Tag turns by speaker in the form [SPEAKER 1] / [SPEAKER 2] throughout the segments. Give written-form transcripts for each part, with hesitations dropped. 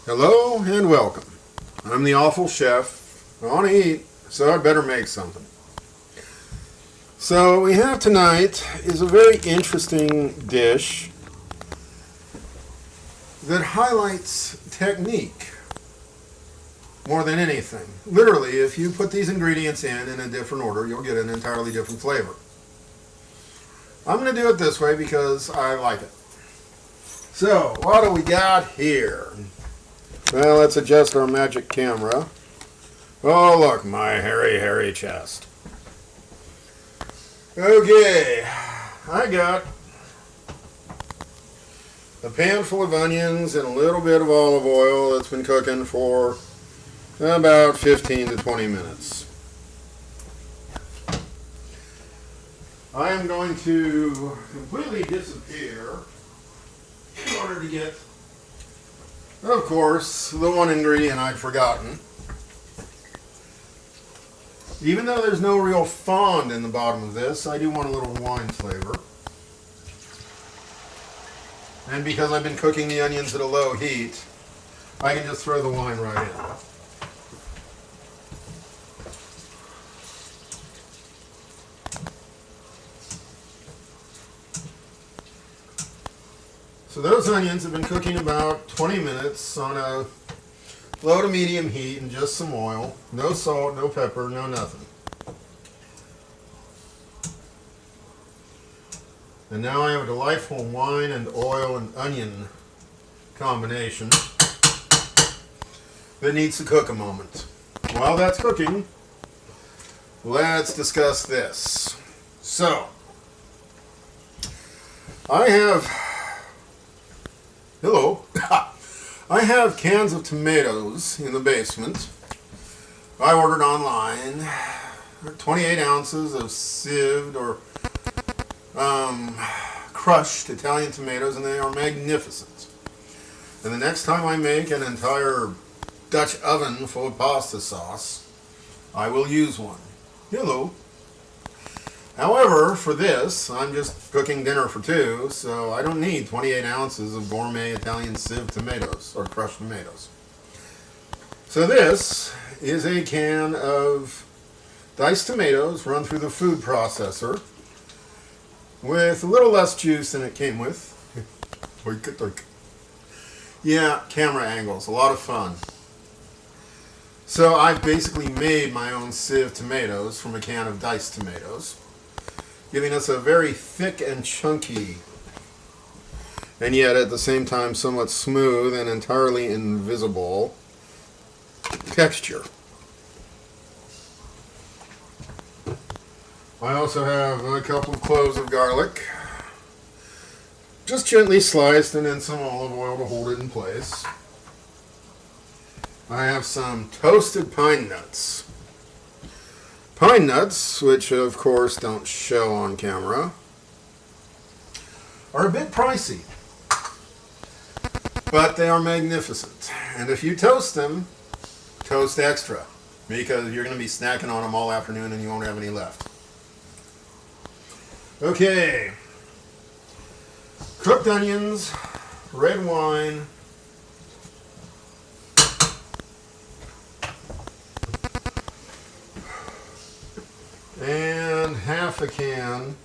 [SPEAKER 1] Hello and welcome. I'm the awful chef. I want to eat, so I'd better make something. So what we have tonight is a very interesting dish that highlights technique more than anything. Literally, if you put these ingredients in a different order, you'll get an entirely different flavor. I'm going to do it this way because I like it. So, what do we got here? Well, let's adjust our magic camera. Oh, look, my hairy chest. Okay, I got a pan full of onions and a little bit of olive oil that's been cooking for about 15 to 20 minutes. I am going to completely disappear in order to get, of course, the one ingredient I'd forgotten. Even though there's no real fond in the bottom of this, I do want a little wine flavor. And because I've been cooking the onions at a low heat, I can just throw the wine right in. So those onions have been cooking about 20 minutes on a low to medium heat and just some oil. No salt, no pepper, no nothing. And now I have a delightful wine and oil and onion combination that needs to cook a moment. While that's cooking, let's discuss this. So, I have I have cans of tomatoes in the basement. I ordered online 28 ounces of sieved or crushed Italian tomatoes, and they are magnificent. And the next time I make an entire Dutch oven full of pasta sauce, I will use one. Hello. However, for this, I'm just cooking dinner for two, so I don't need 28 ounces of gourmet Italian sieved tomatoes, or crushed tomatoes. So this is a can of diced tomatoes run through the food processor with a little less juice than it came with. Yeah, camera angles, a lot of fun. So I've basically made my own sieved tomatoes from a can of diced tomatoes, giving us a very thick and chunky, and yet at the same time somewhat smooth and entirely invisible texture. I also have a couple of cloves of garlic, just gently sliced, and then some olive oil to hold it in place. I have some toasted pine nuts. Pine nuts, which of course don't show on camera, are a bit pricey, but they are magnificent. And if you toast them, toast extra, because you're going to be snacking on them all afternoon and you won't have any left. Okay, cooked onions, red wine, and half a can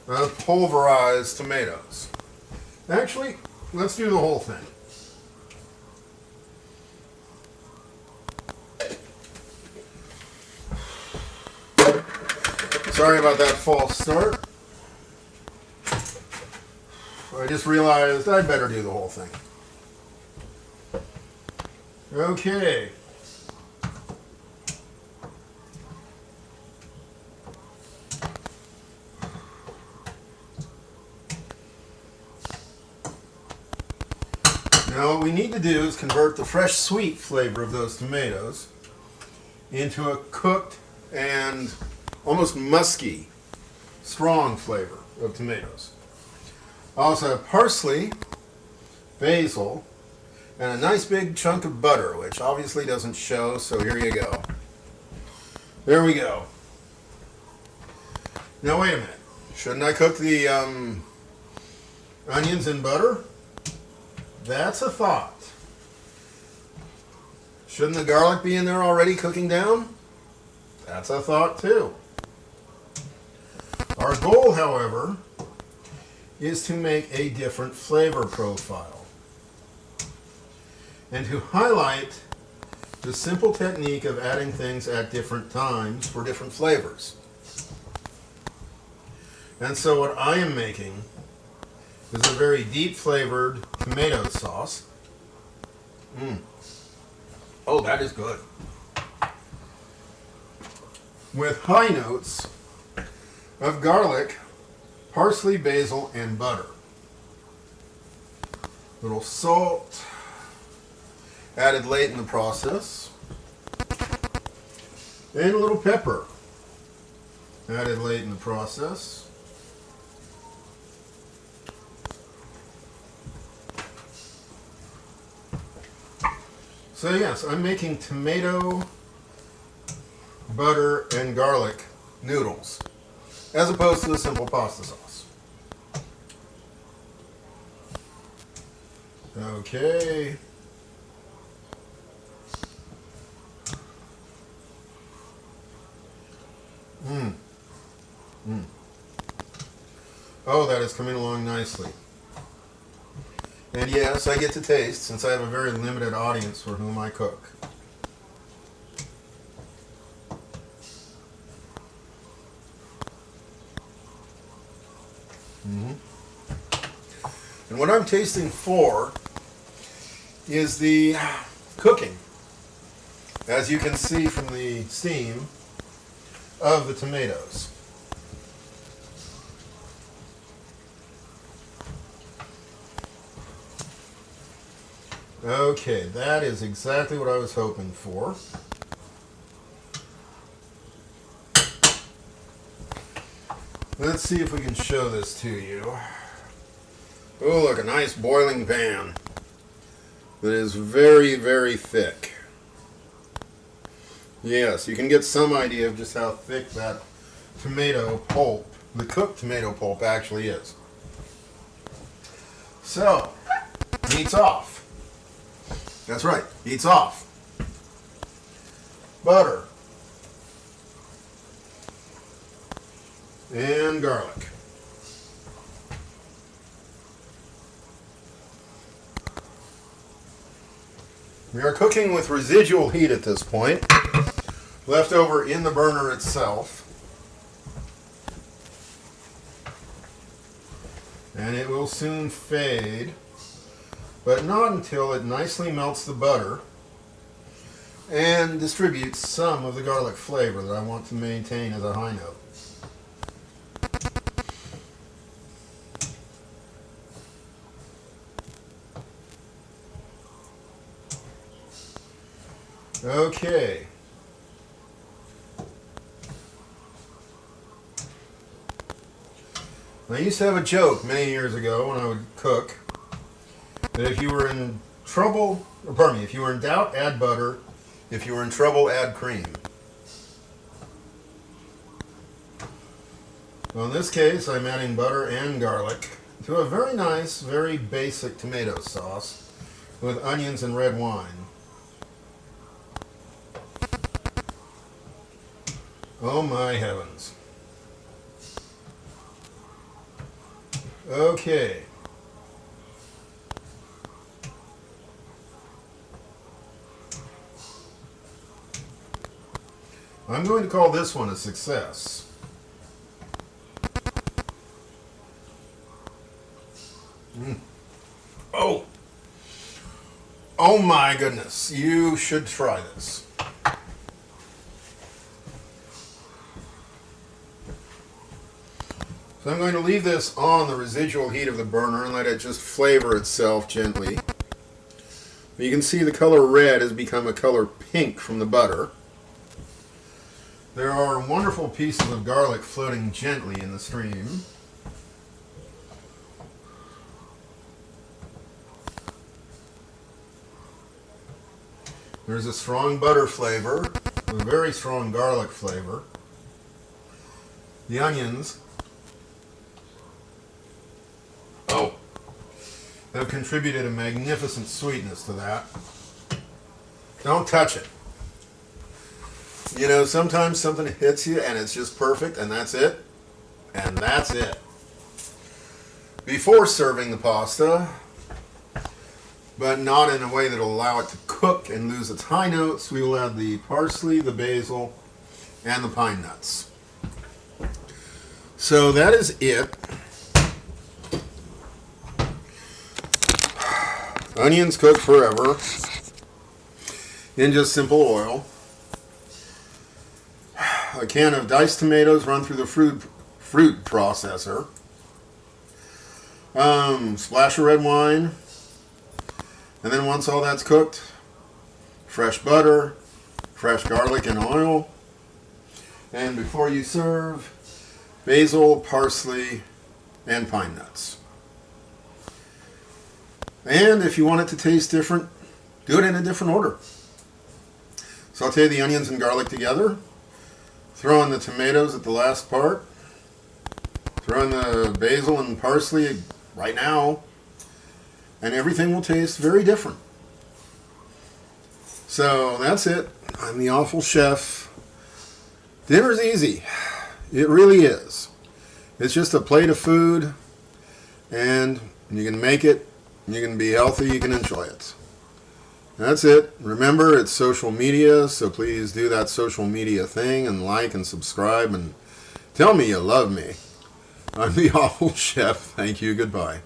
[SPEAKER 1] of pulverized tomatoes. Actually, let's do the whole thing. Sorry about that false start. I just realized I'd better do the whole thing. Okay. Now what we need to do is convert the fresh sweet flavor of those tomatoes into a cooked and almost musky, strong flavor of tomatoes. I also have parsley, basil, and a nice big chunk of butter, which obviously doesn't show, so here you go. There we go. Now wait a minute. Shouldn't I cook the onions in butter? That's a thought. Shouldn't the garlic be in there already cooking down? That's a thought too. Our goal, however, is to make a different flavor profile and to highlight the simple technique of adding things at different times for different flavors. And so what I am making is a very deep flavored tomato sauce. Oh, that is good. With high notes of garlic, parsley, basil, and butter. Little salt added late in the process. And a little pepper added late in the process. So yes, I'm making tomato, butter, and garlic noodles, as opposed to a simple pasta sauce. Okay. Oh, that is coming along nicely. And yes, I get to taste, since I have a very limited audience for whom I cook. And what I'm tasting for is the cooking, as you can see from the steam of the tomatoes. Okay, that is exactly what I was hoping for. Let's see if we can show this to you. Oh, look, a nice boiling pan that is very, very thick. Yes, you can get some idea of just how thick that tomato pulp, the cooked tomato pulp, actually is. So, meat's off. That's right, meat's off. Butter. And garlic. We are cooking with residual heat at this point, left over in the burner itself. And it will soon fade, but not until it nicely melts the butter and distributes some of the garlic flavor that I want to maintain as a high note. Okay. I used to have a joke many years ago when I would cook that if you were in trouble, or pardon me, if you were in doubt, add butter. If you were in trouble, add cream. Well, in this case, I'm adding butter and garlic to a very nice, very basic tomato sauce with onions and red wine. Oh my heavens. Okay. I'm going to call this one a success. Oh! Oh my goodness. You should try this. So I'm going to leave this on the residual heat of the burner and let it just flavor itself gently. You can see the color red has become a color pink from the butter. There are wonderful pieces of garlic floating gently in the stream. There's a strong butter flavor, a very strong garlic flavor. The onions have contributed a magnificent sweetness to that. Don't touch it. You know, sometimes something hits you and it's just perfect, and that's it. And that's it. Before serving the pasta, but not in a way that will allow it to cook and lose its high notes, we will add the parsley, the basil, and the pine nuts. So that is it. Onions cook forever in just simple oil. A can of diced tomatoes run through the fruit processor. Splash of red wine. And then once all that's cooked, fresh butter, fresh garlic and oil. And before you serve, basil, parsley, and pine nuts. And if you want it to taste different, do it in a different order. Saute the onions and garlic together. Throw in the tomatoes at the last part. Throw in the basil and parsley right now. And everything will taste very different. So that's it. I'm the Awful Chef. Dinner's easy. It really is. It's just a plate of food, and you can make it, you can be healthy, you can enjoy it. That's it. Remember, it's social media, so please do that social media thing and like and subscribe and tell me you love me. I'm the Awful Chef. Thank you. Goodbye.